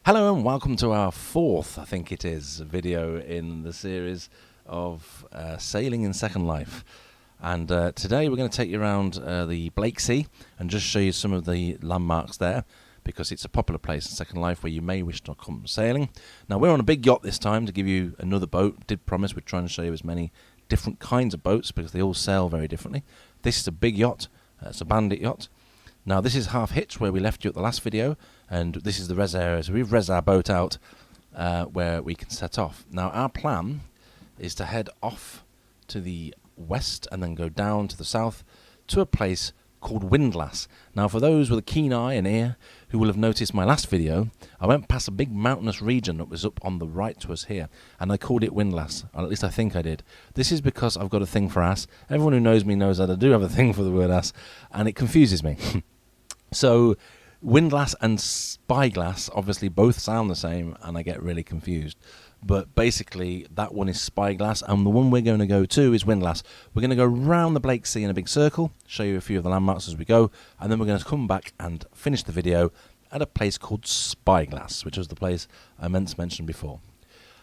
Hello and welcome to our fourth, I think it is, video in the series of sailing in Second Life. And today we're going to take you around the Bexy and just show you some of the landmarks there, because it's a popular place in Second Life where you may wish to come sailing. Now we're on a big yacht this time to give you another boat. Did promise we're trying to show you as many different kinds of boats because they all sail very differently. This is a big yacht. It's a bandit yacht. Now this is half hitch where we left you at the last video, and this is the res area. So we've res our boat out where we can set off. Now our plan is to head off to the west and then go down to the south to a place called Windlass. Now for those with a keen eye and ear who will have noticed my last video, I went past a big mountainous region that was up on the right to us here, and I called it Windlass, or at least I think I did. This is because I've got a thing for ass. Everyone who knows me knows that I do have a thing for the word ass, and it confuses me. So Windlass and Spyglass obviously both sound the same, and I get really confused. But basically, that one is Spyglass, and the one we're going to go to is Windlass. We're going to go round the Bexy in a big circle, show you a few of the landmarks as we go, and then we're going to come back and finish the video at a place called Spyglass, which was the place I meant to mention before.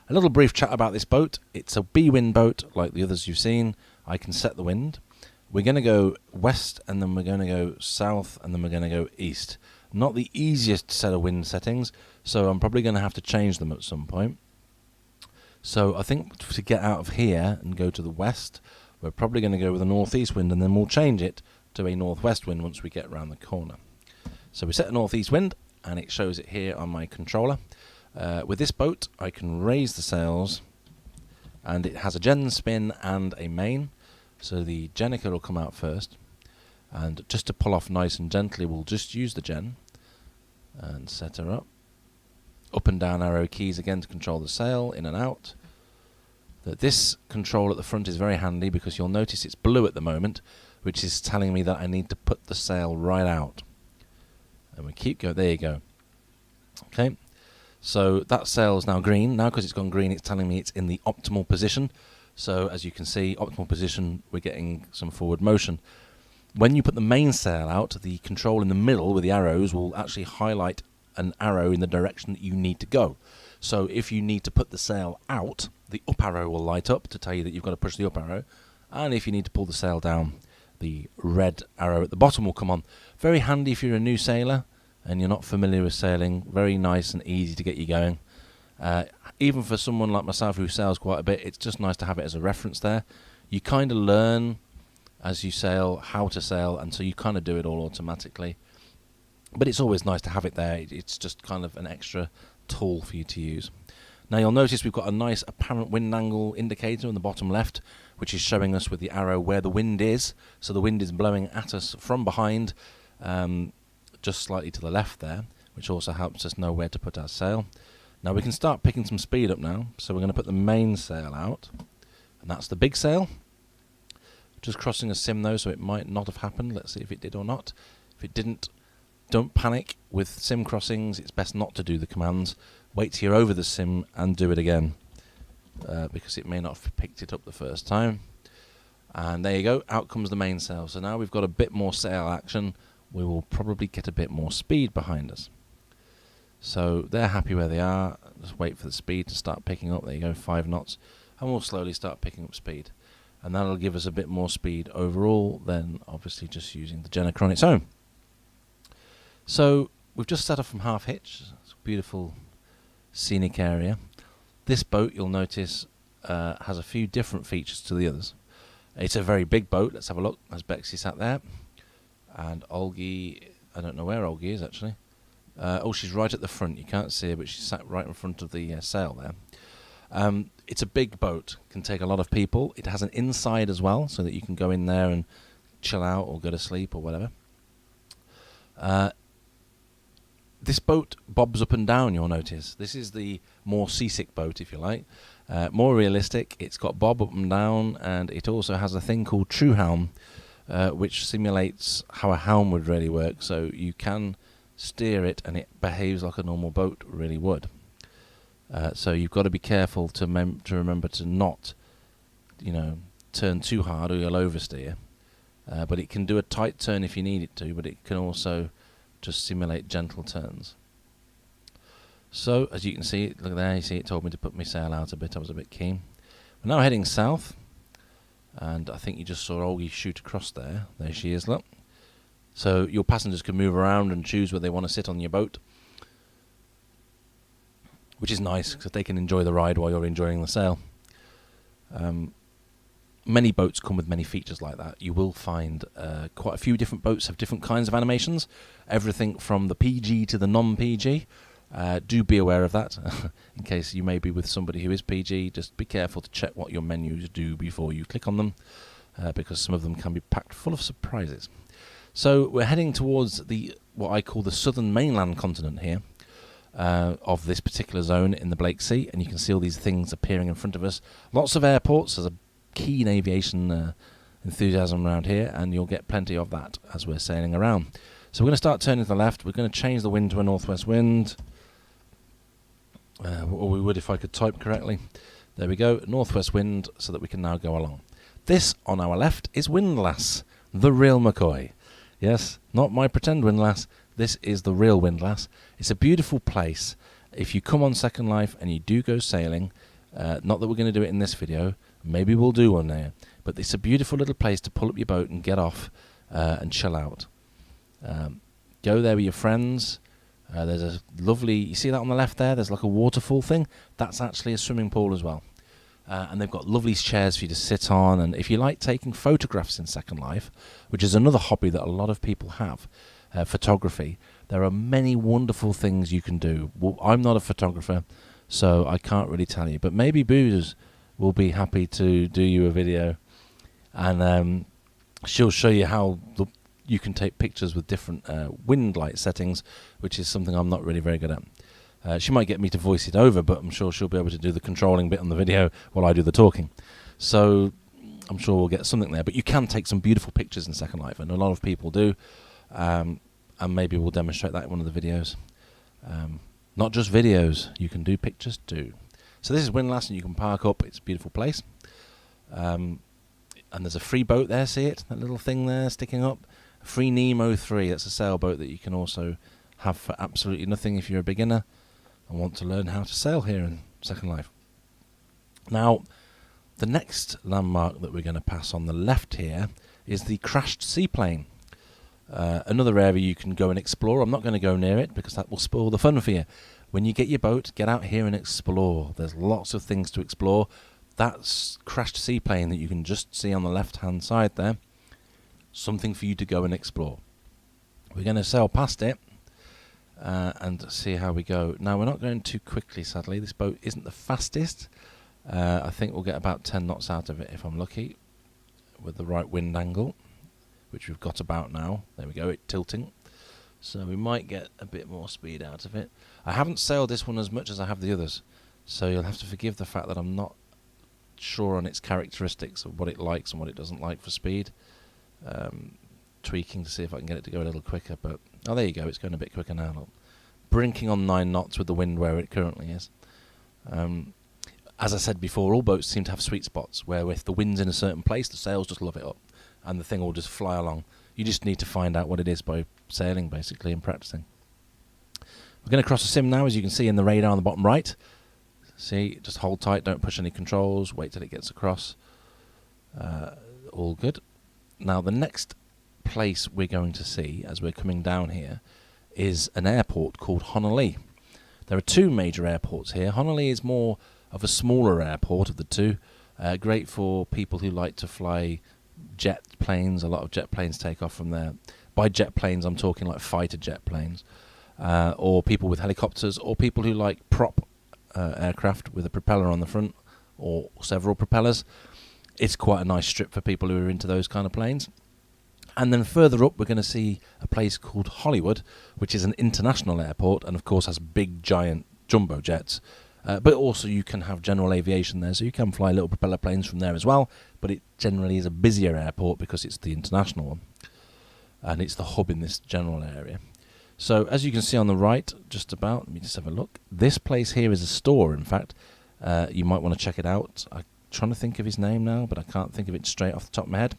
A little brief chat about this boat. It's a B-wind boat, like the others you've seen. I can set the wind. We're going to go west, and then we're going to go south, and then we're going to go east. Not the easiest set of wind settings, so I'm probably going to have to change them at some point. So I think to get out of here and go to the west, we're probably going to go with a northeast wind, and then we'll change it to a northwest wind once we get around the corner. So we set a northeast wind, and it shows it here on my controller. With this boat, I can raise the sails, and it has a gen spin and a main. So the Jenica will come out first, and just to pull off nice and gently, we'll just use the gen and set her up. Up and down arrow keys again to control the sail, in and out. This control at the front is very handy because you'll notice it's blue at the moment, which is telling me that I need to put the sail right out. And we keep going, there you go. Okay, so that sail is now green. Now because it's gone green, it's telling me it's in the optimal position. So as you can see, optimal position, we're getting some forward motion. When you put the mainsail out, the control in the middle with the arrows will actually highlight an arrow in the direction that you need to go. So if you need to put the sail out, the up arrow will light up to tell you that you've got to push the up arrow. And if you need to pull the sail down, the red arrow at the bottom will come on. Very handy if you're a new sailor and you're not familiar with sailing. Very nice and easy to get you going. Even for someone like myself who sails quite a bit, it's just nice to have it as a reference there. You kind of learn as you sail how to sail, and so you kind of do it all automatically. But it's always nice to have it there. It's just kind of an extra tool for you to use. Now you'll notice we've got a nice apparent wind angle indicator on the bottom left, which is showing us with the arrow where the wind is. So the wind is blowing at us from behind, just slightly to the left there, which also helps us know where to put our sail. Now we can start picking some speed up now, so we're going to put the main sail out, and that's the big sail. Just crossing a sim though, so it might not have happened. Let's see if it did or not. If it didn't, don't panic. With sim crossings, it's best not to do the commands. Wait till you're over the sim and do it again, because it may not have picked it up the first time. And there you go, out comes the main sail. So now we've got a bit more sail action. We will probably get a bit more speed behind us. So they're happy where they are. Just wait for the speed to start picking up. There you go, 5 knots. And we'll slowly start picking up speed. And that'll give us a bit more speed overall than obviously just using the Jenica on its own. So we've just set off from half hitch. It's a beautiful scenic area. This boat, you'll notice, has a few different features to the others. It's a very big boat. Let's have a look. There's Bexy sat there. And Olgy, I don't know where Olgy is actually. Oh, she's right at the front. You can't see her, but she's sat right in front of the sail there. It's a big boat. Can take a lot of people. It has an inside as well, so that you can go in there and chill out or go to sleep or whatever. This boat bobs up and down, you'll notice. This is the more seasick boat, if you like. More realistic. It's got bob up and down, and it also has a thing called true helm, which simulates how a helm would really work. So you can steer it and it behaves like a normal boat really would. So you've got to be careful to remember to not, turn too hard or you'll oversteer. But it can do a tight turn if you need it to, but it can also just simulate gentle turns. So as you can see, look there, you see it told me to put my sail out a bit. I was a bit keen. We're now heading south, and I think you just saw Olgy shoot across there. There she is, look. So your passengers can move around and choose where they want to sit on your boat, which is nice because they can enjoy the ride while you're enjoying the sail. Many boats come with many features like that. You will find quite a few different boats have different kinds of animations, everything from the PG to the non-PG. Do be aware of that. In case you may be with somebody who is PG, just be careful to check what your menus do before you click on them, because some of them can be packed full of surprises. So we're heading towards what I call the southern mainland continent here, of this particular zone in the Blake Sea, and you can see all these things appearing in front of us. Lots of airports. There's a keen aviation enthusiasm around here, and you'll get plenty of that as we're sailing around. So we're going to start turning to the left. We're going to change the wind to a northwest wind, or we would if I could type correctly. There we go, northwest wind, so that we can now go along. This on our left is Windlass, the real McCoy. Yes, not my pretend Windlass. This is the real Windlass. It's a beautiful place. If you come on Second Life and you do go sailing, not that we're going to do it in this video, maybe we'll do one there, but it's a beautiful little place to pull up your boat and get off and chill out. Go there with your friends. There's a lovely, you see that on the left there? There's like a waterfall thing. That's actually a swimming pool as well. And they've got lovely chairs for you to sit on. And if you like taking photographs in Second Life, which is another hobby that a lot of people have, photography, there are many wonderful things you can do. Well, I'm not a photographer, so I can't really tell you. But maybe Booze will be happy to do you a video, and she'll show you how you can take pictures with different wind light settings, which is something I'm not really very good at. She might get me to voice it over, but I'm sure she'll be able to do the controlling bit on the video while I do the talking. So I'm sure we'll get something there. But you can take some beautiful pictures in Second Life, and a lot of people do. And maybe we'll demonstrate that in one of the videos. Not just videos, you can do pictures too. So this is Windlass, and you can park up. It's a beautiful place. And there's a free boat there, see it? That little thing there sticking up. Free Nemo 3, that's a sailboat that you can also have for absolutely nothing if you're a beginner and want to learn how to sail here in Second Life. Now, the next landmark that we're going to pass on the left here is the crashed seaplane. Another area you can go and explore. I'm not going to go near it because that will spoil the fun for you. When you get your boat, get out here and explore. There's lots of things to explore. That's crashed seaplane that you can just see on the left-hand side there. Something for you to go and explore. We're going to sail past it and see how we go. Now, we're not going too quickly, sadly. This boat isn't the fastest. I think we'll get about 10 knots out of it if I'm lucky, with the right wind angle, which we've got about now. There we go, it's tilting. So we might get a bit more speed out of it. I haven't sailed this one as much as I have the others, so you'll have to forgive the fact that I'm not sure on its characteristics of what it likes and what it doesn't like for speed. Tweaking to see if I can get it to go a little quicker, but oh, there you go, it's going a bit quicker now. Look. Brinking on 9 knots with the wind where it currently is. As I said before, all boats seem to have sweet spots where if the wind's in a certain place, the sails just love it up and the thing will just fly along. You just need to find out what it is by sailing, basically, and practicing. We're going to cross a sim now, as you can see in the radar on the bottom right. See, just hold tight, don't push any controls, wait till it gets across. All good. Now, the next place we're going to see, as we're coming down here, is an airport called Honolulu. There are 2 major airports here. Honolulu is more of a smaller airport of the 2. Great for people who like to fly jet planes. A lot of jet planes take off from there. By jet planes, I'm talking like fighter jet planes, or people with helicopters, or people who like prop aircraft with a propeller on the front, or several propellers. It's quite a nice strip for people who are into those kind of planes. And then further up, we're going to see a place called Hollywood, which is an international airport, and of course has big, giant jumbo jets. But also you can have general aviation there, so you can fly little propeller planes from there as well. But it generally is a busier airport because it's the international one, and it's the hub in this general area. So as you can see on the right, just about, let me just have a look. This place here is a store, in fact. You might want to check it out. I'm trying to think of his name now, but I can't think of it straight off the top of my head.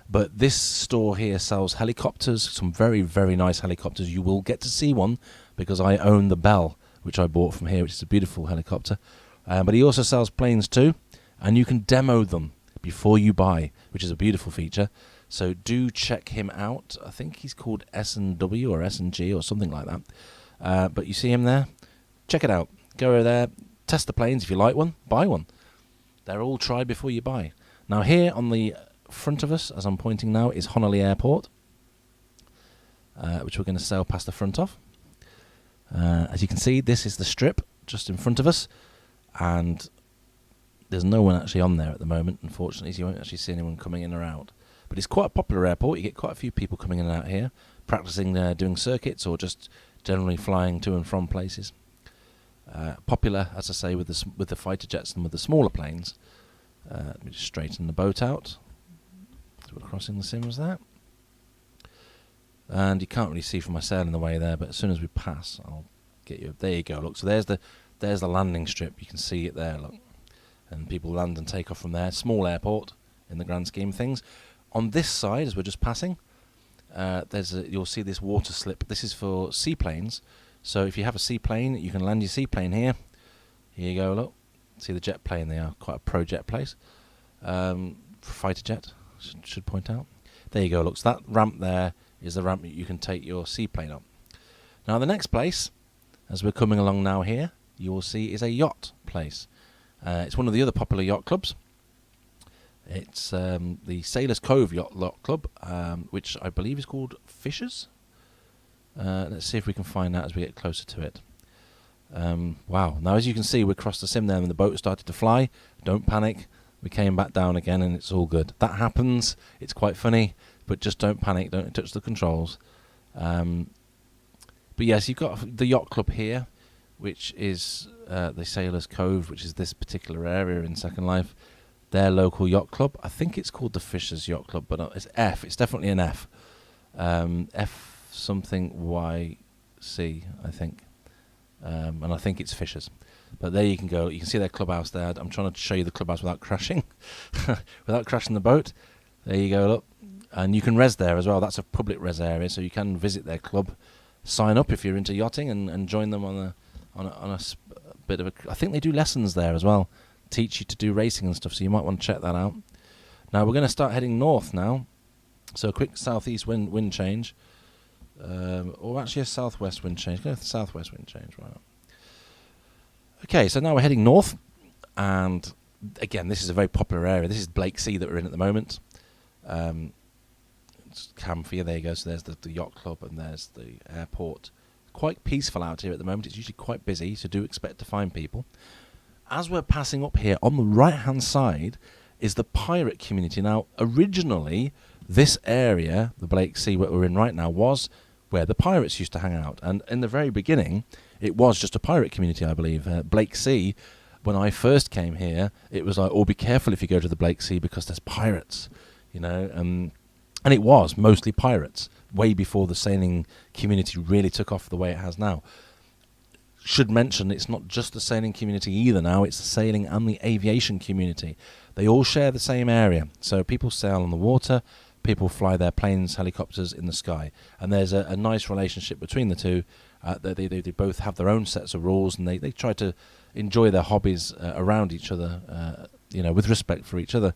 But this store here sells helicopters, some very, very nice helicopters. You will get to see one because I own the Bell, which I bought from here, which is a beautiful helicopter. But he also sells planes too, and you can demo them before you buy, which is a beautiful feature. So do check him out. I think he's called S&W or S&G or something like that. But you see him there? Check it out. Go over there, test the planes. If you like one, buy one. They're all try before you buy. Now here on the front of us, as I'm pointing now, is Honolulu Airport, which we're going to sail past the front of. As you can see, this is the strip just in front of us, and there's no one actually on there at the moment, unfortunately, so you won't actually see anyone coming in or out. But it's quite a popular airport. You get quite a few people coming in and out here, practicing doing circuits or just generally flying to and from places. Popular, as I say, with the fighter jets and with the smaller planes. Let me just straighten the boat out. So we're crossing the Sims there. And you can't really see from my sail in the way there, but as soon as we pass, I'll get you. There you go. Look, so there's the landing strip. You can see it there. Look, and people land and take off from there. Small airport in the grand scheme of things. On this side, as we're just passing, you'll see this water slip. This is for seaplanes. So if you have a seaplane, you can land your seaplane here. Here you go. Look, see the jet plane there. Quite a pro jet place. Fighter jet, should point out. There you go. Look, so that ramp there is the ramp that you can take your seaplane up. Now the next place, as we're coming along now here, you will see is a yacht place. It's one of the other popular yacht clubs. It's the Sailors Cove Yacht Club, which I believe is called Fishers. Let's see if we can find out as we get closer to it. Wow. Now as you can see, we crossed the Sim there and the boat started to fly. Don't panic. We came back down again and it's all good. That happens. It's quite funny, but just don't panic. Don't touch the controls. But yes, you've got the yacht club here, which is the Sailors Cove, which is this particular area in Second Life. Their local yacht club. I think it's called the Fishers Yacht Club, but it's F. It's definitely an F. F something YC, I think. And I think it's Fishers. But there you can go. You can see their clubhouse there. I'm trying to show you the clubhouse without crashing. Without crashing the boat. There you go, look. And you can res there as well. That's a public res area, so you can visit their club. Sign up if you're into yachting and join them on a bit of a... I think they do lessons there as well. Teach you to do racing and stuff, so you might want to check that out. Now we're going to start heading north now. So a quick southeast wind change. Or actually a southwest wind change. Go with the southwest wind change, right? Okay, so now we're heading north, and again, this is a very popular area. This is Bexy that we're in at the moment. It's cam for you. There you go. So there's the yacht club, and there's the airport. Quite peaceful out here at the moment. It's usually quite busy, so do expect to find people. As we're passing up here, on the right-hand side is the pirate community. Now, originally, this area, the Bexy, what we're in right now, was where the pirates used to hang out. And in the very beginning, it was just a pirate community, I believe. Bexy, when I first came here, it was like, oh, be careful if you go to the Bexy because there's pirates, you know. And it was mostly pirates, way before the sailing community really took off the way it has now. Should mention it's not just the sailing community either now, it's the sailing and the aviation community. They all share the same area. So people sail on the water, people fly their planes, helicopters in the sky. And there's a nice relationship between the two. They both have their own sets of rules, and they try to enjoy their hobbies around each other, with respect for each other.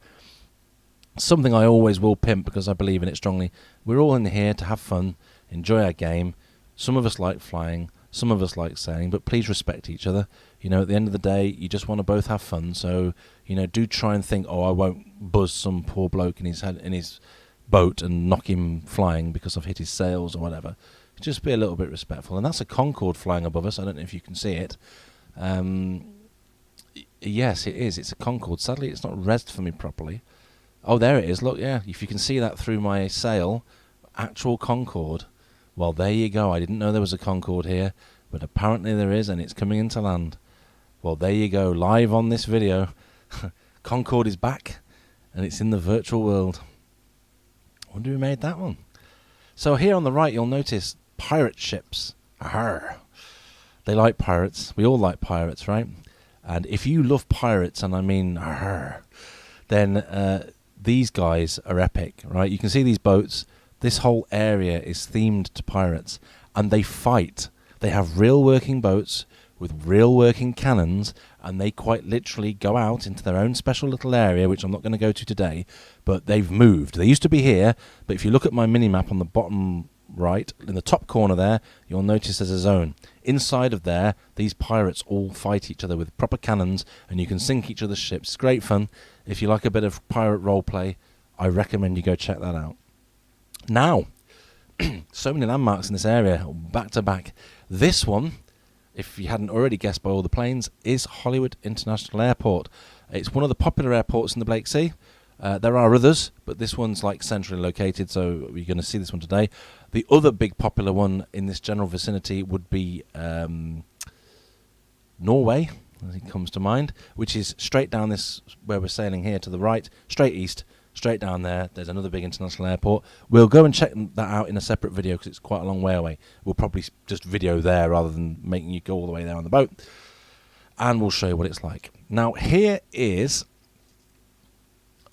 Something I always will pimp because I believe in it strongly. We're all in here to have fun, enjoy our game. Some of us like flying, some of us like sailing, but please respect each other. You know, at the end of the day, you just want to both have fun. So, do try and think, oh, I won't buzz some poor bloke in his boat and knock him flying because I've hit his sails or whatever. Just be a little bit respectful. And that's a Concorde flying above us. I don't know if you can see it. Yes, it is. It's a Concorde. Sadly, it's not resed for me properly. Oh, there it is. Look, yeah. If you can see that through my sail, actual Concorde. Well, there you go. I didn't know there was a Concorde here, but apparently there is, and it's coming into land. Well, there you go. Live on this video. Concorde is back, and it's in the virtual world. I wonder who made that one. So here on the right, you'll notice pirate ships. Arr. They like pirates. We all like pirates, right? And if you love pirates, and I mean arr, then these guys are epic, right? You can see these boats. This whole area is themed to pirates, and they fight. They have real working boats with real working cannons, and they quite literally go out into their own special little area, which I'm not going to go to today, but they've moved. They used to be here, but if you look at my mini-map on the bottom right, in the top corner there, you'll notice there's a zone. Inside of there, these pirates all fight each other with proper cannons, and you can sink each other's ships. It's great fun. If you like a bit of pirate roleplay, I recommend you go check that out. Now, so many landmarks in this area, back to back. This one, if you hadn't already guessed by all the planes, is Hollywood International Airport. It's one of the popular airports in the Blake Sea. There are others, but this one's like centrally located, so you're going to see this one today. The other big popular one in this general vicinity would be Norway, as it comes to mind, which is straight down this, where we're sailing here to the right, straight east, straight down there. There's another big international airport. We'll go and check that out in a separate video because it's quite a long way away. We'll probably just video there rather than making you go all the way there on the boat. And we'll show you what it's like. Now, here is...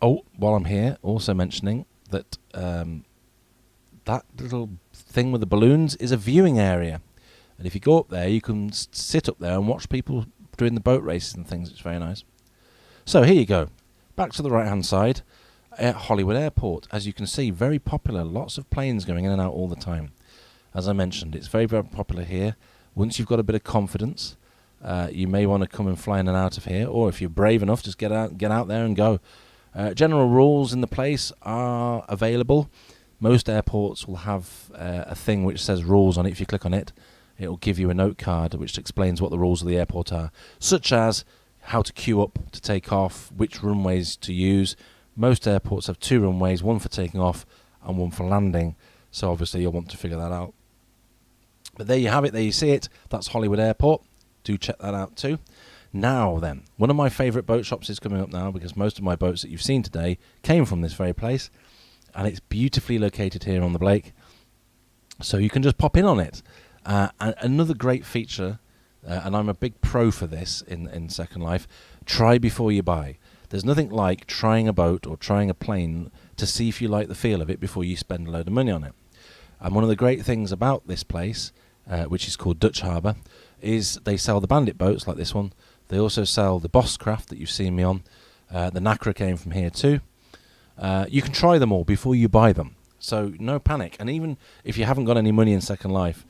Oh, while I'm here, also mentioning that that little thing with the balloons is a viewing area. And if you go up there, you can sit up there and watch people doing the boat races and things. It's very nice. So here you go. Back to the right-hand side at Hollywood Airport. As you can see, very popular. Lots of planes going in and out all the time. As I mentioned, it's very, very popular here. Once you've got a bit of confidence, you may want to come and fly in and out of here. Or if you're brave enough, just get out there and go. General rules in the place are available. Most airports will have a thing which says rules on it. If you click on it, it will give you a note card which explains what the rules of the airport are, such as how to queue up to take off, which runways to use. Most airports have 2 runways, one for taking off and one for landing, so obviously you'll want to figure that out. But there you have it, there you see it. That's Hollywood Airport. Do check that out too. Now then, one of my favourite boat shops is coming up now, because most of my boats that you've seen today came from this very place, and it's beautifully located here on the Blake, so you can just pop in on it. And another great feature, and I'm a big pro for this in Second Life, try before you buy. There's nothing like trying a boat or trying a plane to see if you like the feel of it before you spend a load of money on it. And one of the great things about this place, which is called Dutch Harbour, is they sell the Bandit boats like this one. They also sell the Boss craft that you've seen me on. The Nacra came from here too. You can try them all before you buy them, so no panic. And even if you haven't got any money in Second Life,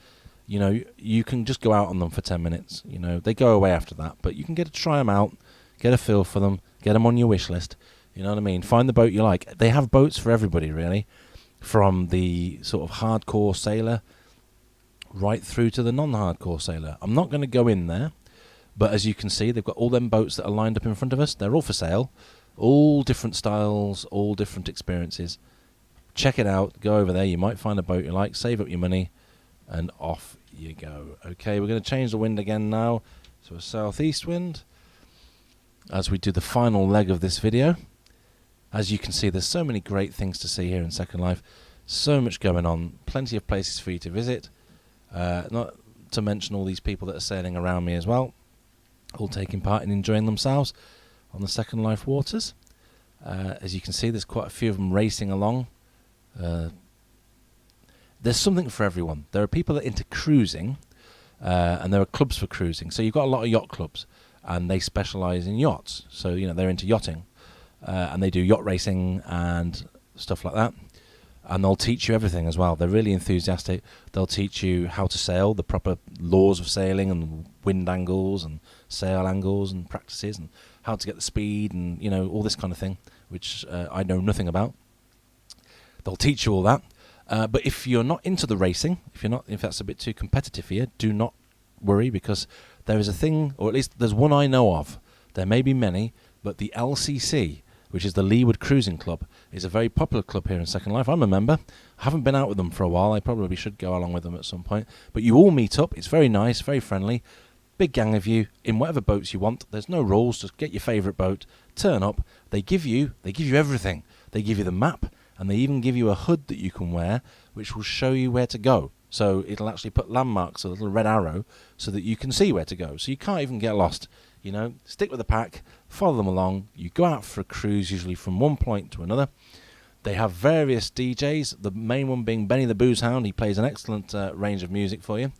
you know, you can just go out on them for 10 minutes. You know, they go away after that, but you can get to try them out, get a feel for them, get them on your wish list. You know what I mean? Find the boat you like. They have boats for everybody, really, from the sort of hardcore sailor right through to the non-hardcore sailor. I'm not going to go in there, but as you can see, they've got all them boats that are lined up in front of us. They're all for sale, all different styles, all different experiences. Check it out. Go over there. You might find a boat you like. Save up your money, and off you go. Okay, we're going to change the wind again now to a southeast wind as we do the final leg of this video. As you can see, there's so many great things to see here in Second Life. So much going on. Plenty of places for you to visit. Not to mention all these people that are sailing around me as well, all taking part in enjoying themselves on the Second Life waters. As you can see, there's quite a few of them racing along. There's something for everyone. There are people that are into cruising, and there are clubs for cruising. So you've got a lot of yacht clubs, and they specialise in yachts. So, you know, they're into yachting, and they do yacht racing and stuff like that. And they'll teach you everything as well. They're really enthusiastic. They'll teach you how to sail, the proper laws of sailing and wind angles and sail angles and practices, and how to get the speed and, you know, all this kind of thing, which I know nothing about. They'll teach you all that. But if you're not into the racing, if that's a bit too competitive for you, do not worry, because there is a thing, or at least there's one I know of. There may be many, but the LCC, which is the Leeward Cruising Club, is a very popular club here in Second Life. I'm a member. I haven't been out with them for a while. I probably should go along with them at some point. But you all meet up. It's very nice, very friendly. Big gang of you in whatever boats you want. There's no rules. Just get your favourite boat, turn up. They give you everything. They give you the map, and they even give you a hood that you can wear, which will show you where to go. So it'll actually put landmarks, a little red arrow, so that you can see where to go. So you can't even get lost. You know, stick with the pack, follow them along. You go out for a cruise, usually from one point to another. They have various DJs, the main one being Benny the Booze Hound. He plays an excellent range of music for you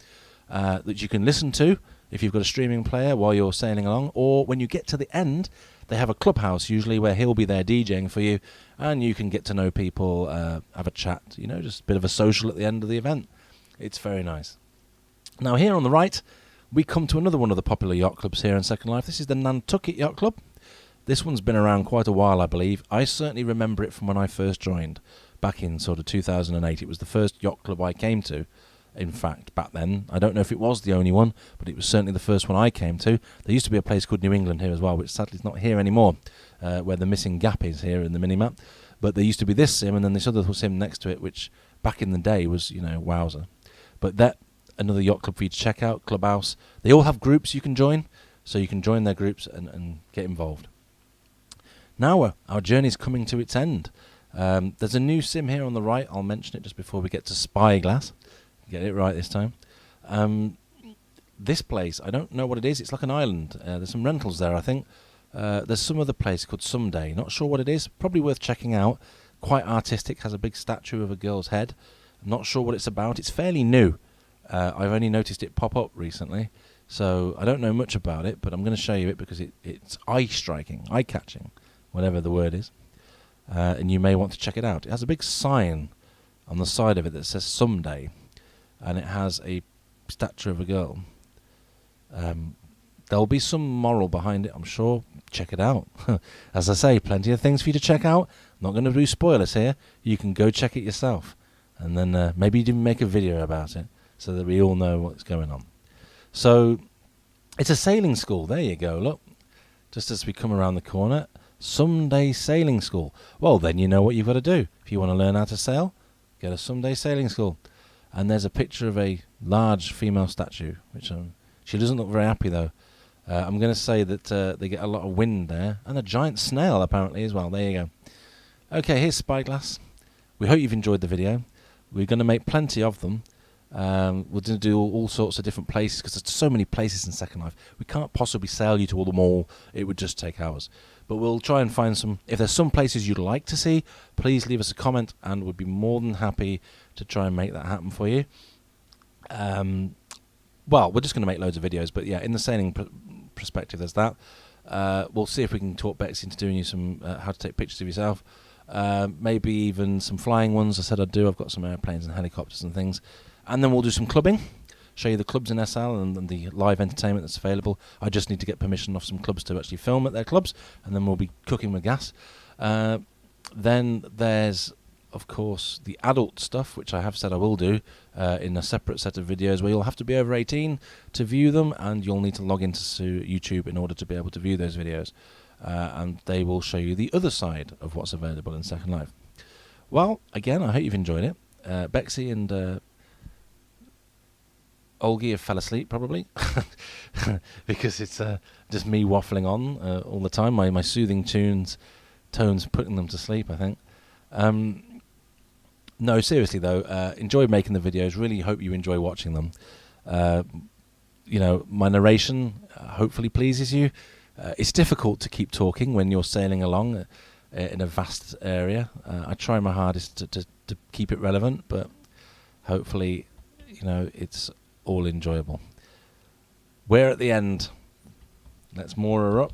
that you can listen to if you've got a streaming player while you're sailing along, or when you get to the end, they have a clubhouse usually where he'll be there DJing for you, and you can get to know people, have a chat, just a bit of a social at the end of the event. It's very nice. Now here on the right, we come to another one of the popular yacht clubs here in Second Life. This is the Nantucket Yacht Club. This one's been around quite a while, I believe. I certainly remember it from when I first joined, back in sort of 2008. It was the first yacht club I came to. In fact, back then, I don't know if it was the only one, but it was certainly the first one I came to. There used to be a place called New England here as well, which sadly is not here anymore, where the missing gap is here in the minimap. But there used to be this sim and then this other sim next to it, which back in the day was, wowzer. But that, another yacht club for you to check out, Clubhouse. They all have groups you can join, so you can join their groups and get involved. Now our journey's coming to its end. There's a new sim here on the right. I'll mention it just before we get to Spyglass. Get it right this time. This place, I don't know what it is. It's like an island. There's some rentals there, I think. There's some other place called Someday. Not sure what it is. Probably worth checking out. Quite artistic. Has a big statue of a girl's head. I'm not sure what it's about. It's fairly new. I've only noticed it pop up recently. So I don't know much about it, but I'm going to show you it because it's eye-striking, eye-catching, whatever the word is. And you may want to check it out. It has a big sign on the side of it that says Someday. And it has a statue of a girl. There'll be some moral behind it, I'm sure. Check it out. As I say, plenty of things for you to check out. I'm not going to do spoilers here. You can go check it yourself. And then maybe even make a video about it so that we all know what's going on. So, it's a sailing school. There you go, look. Just as we come around the corner. Someday Sailing School. Well, then you know what you've got to do. If you want to learn how to sail, get a Someday Sailing School. And there's a picture of a large female statue, which she doesn't look very happy though. I'm going to say that they get a lot of wind there, and a giant snail apparently as well. There you go. Okay, here's Spyglass. We hope you've enjoyed the video. We're going to make plenty of them. We're going to do all sorts of different places because there's so many places in Second Life. We can't possibly sail you to all them all. It would just take hours. But we'll try and find some. If there's some places you'd like to see, please leave us a comment and we'd be more than happy to try and make that happen for you. Well, we're just going to make loads of videos, but yeah, in the sailing perspective, there's that. We'll see if we can talk Bexy into doing you some how to take pictures of yourself. Maybe even some flying ones. I said I'd do. I've got some airplanes and helicopters and things. And then we'll do some clubbing. Show you the clubs in SL and the live entertainment that's available. I just need to get permission off some clubs to actually film at their clubs, and then we'll be cooking with gas. Then there's, of course, the adult stuff, which I have said I will do in a separate set of videos where you'll have to be over 18 to view them, and you'll need to log into YouTube in order to be able to view those videos. And they will show you the other side of what's available in Second Life. Well, again, I hope you've enjoyed it. Bexy and Olgy have fell asleep probably because it's just me waffling on all the time. My soothing tones putting them to sleep, I think. No, seriously though, enjoy making the videos. Really hope you enjoy watching them. My narration hopefully pleases you. It's difficult to keep talking when you're sailing along in a vast area. I try my hardest to keep it relevant, but hopefully, it's all enjoyable. We're at the end. Let's moor her up.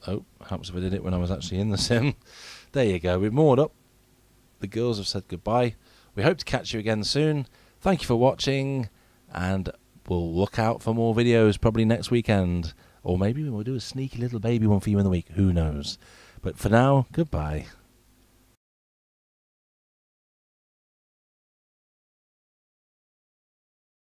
Oh, perhaps if I did it when I was actually in the sim. There you go, we've moored up. The girls have said goodbye. We hope to catch you again soon. Thank you for watching, and we'll look out for more videos probably next weekend. Or maybe we'll do a sneaky little baby one for you in the week. Who knows? But for now, goodbye.